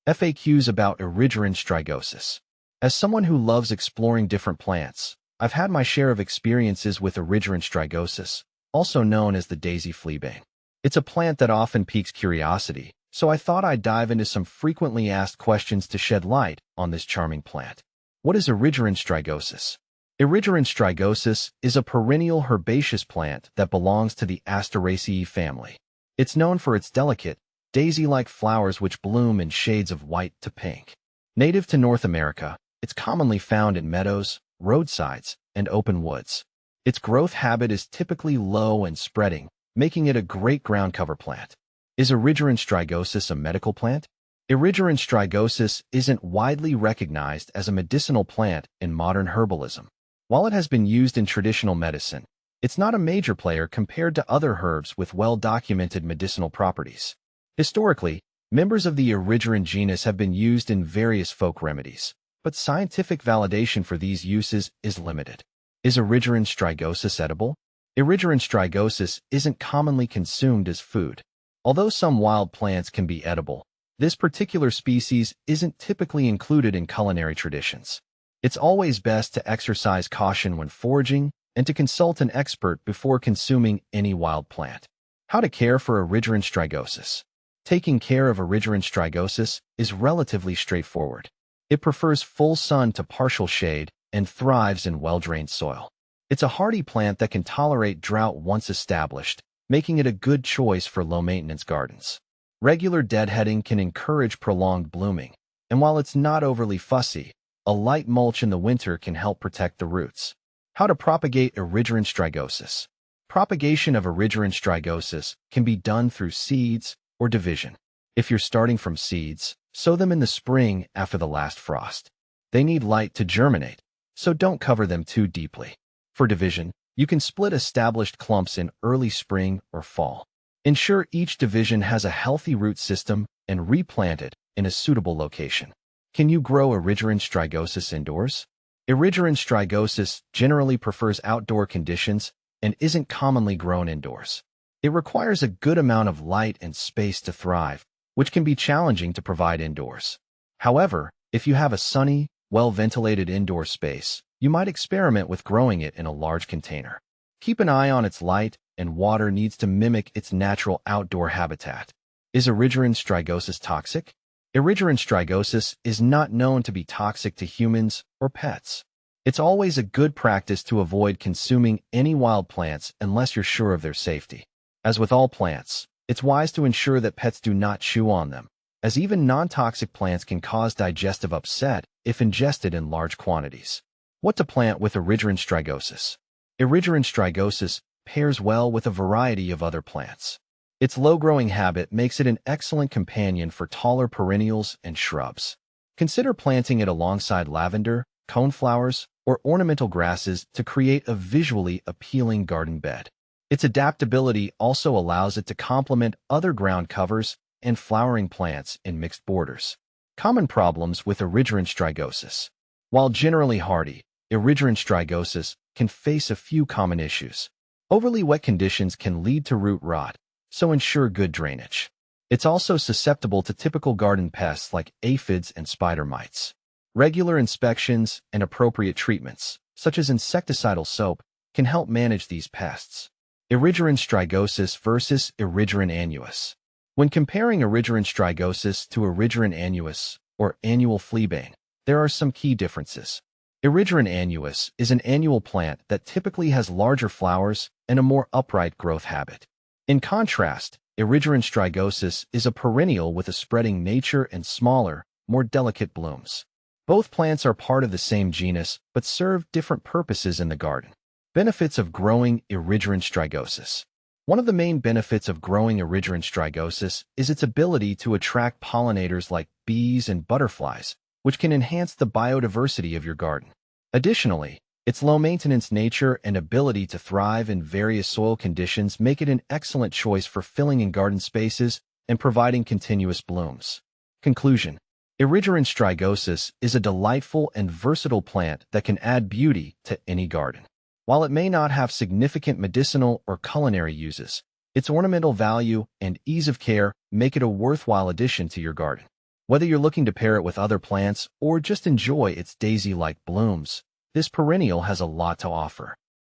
FAQs about Erigeron strigosus. As someone who loves exploring different plants, I've had my share of experiences with Erigeron strigosus, also known as the daisy fleabane. It's a plant that often piques curiosity, so I thought I'd dive into some frequently asked questions to shed light on this charming plant. What is Erigeron strigosus? Erigeron strigosus is a perennial herbaceous plant that belongs to the Asteraceae family. It's known for its delicate, daisy-like flowers which bloom in shades of white to pink. Native to North America, it's commonly found in meadows, roadsides, and open woods. Its growth habit is typically low and spreading, making it a great ground cover plant. Is Erigeron strigosus a medical plant? Erigeron strigosus isn't widely recognized as a medicinal plant in modern herbalism. While it has been used in traditional medicine, it's not a major player compared to other herbs with well-documented medicinal properties. Historically, members of the Erigeron genus have been used in various folk remedies, but scientific validation for these uses is limited. Is Erigeron strigosus edible? Erigeron strigosus isn't commonly consumed as food. Although some wild plants can be edible, this particular species isn't typically included in culinary traditions. It's always best to exercise caution when foraging and to consult an expert before consuming any wild plant. How to care for Erigeron strigosus. Taking care of Erigeron strigosus is relatively straightforward. It prefers full sun to partial shade and thrives in well-drained soil. It's a hardy plant that can tolerate drought once established, making it a good choice for low-maintenance gardens. Regular deadheading can encourage prolonged blooming, and while it's not overly fussy, a light mulch in the winter can help protect the roots. How to propagate Erigeron strigosus. Propagation of Erigeron strigosus can be done through seeds or division. If you're starting from seeds, sow them in the spring after the last frost. They need light to germinate, so don't cover them too deeply. For division, you can split established clumps in early spring or fall. Ensure each division has a healthy root system and replant it in a suitable location. Can you grow Erigeron strigosus indoors? Erigeron strigosus generally prefers outdoor conditions and isn't commonly grown indoors. It requires a good amount of light and space to thrive, which can be challenging to provide indoors. However, if you have a sunny, well-ventilated indoor space, you might experiment with growing it in a large container. Keep an eye on its light, and water needs to mimic its natural outdoor habitat. Is Erigeron strigosus toxic? Erigeron strigosus is not known to be toxic to humans or pets. It's always a good practice to avoid consuming any wild plants unless you're sure of their safety. As with all plants, it's wise to ensure that pets do not chew on them, as even non-toxic plants can cause digestive upset if ingested in large quantities. What to plant with Erigeron strigosus? Erigeron strigosus pairs well with a variety of other plants. Its low-growing habit makes it an excellent companion for taller perennials and shrubs. Consider planting it alongside lavender, coneflowers, or ornamental grasses to create a visually appealing garden bed. Its adaptability also allows it to complement other ground covers and flowering plants in mixed borders. Common problems with Erigeron strigosus. While generally hardy, Erigeron strigosus can face a few common issues. Overly wet conditions can lead to root rot, so ensure good drainage. It's also susceptible to typical garden pests like aphids and spider mites. Regular inspections and appropriate treatments, such as insecticidal soap, can help manage these pests. Erigeron strigosus versus Erigeron annuus. When comparing Erigeron strigosus to Erigeron annuus, or annual fleabane, there are some key differences. Erigeron annuus is an annual plant that typically has larger flowers and a more upright growth habit. In contrast, Erigeron strigosus is a perennial with a spreading nature and smaller, more delicate blooms. Both plants are part of the same genus but serve different purposes in the garden. Benefits of growing Erigeron strigosus. One of the main benefits of growing Erigeron strigosus is its ability to attract pollinators like bees and butterflies, which can enhance the biodiversity of your garden. Additionally, its low-maintenance nature and ability to thrive in various soil conditions make it an excellent choice for filling in garden spaces and providing continuous blooms. Conclusion. Erigeron strigosus is a delightful and versatile plant that can add beauty to any garden. While it may not have significant medicinal or culinary uses, its ornamental value and ease of care make it a worthwhile addition to your garden. Whether you're looking to pair it with other plants or just enjoy its daisy-like blooms, this perennial has a lot to offer.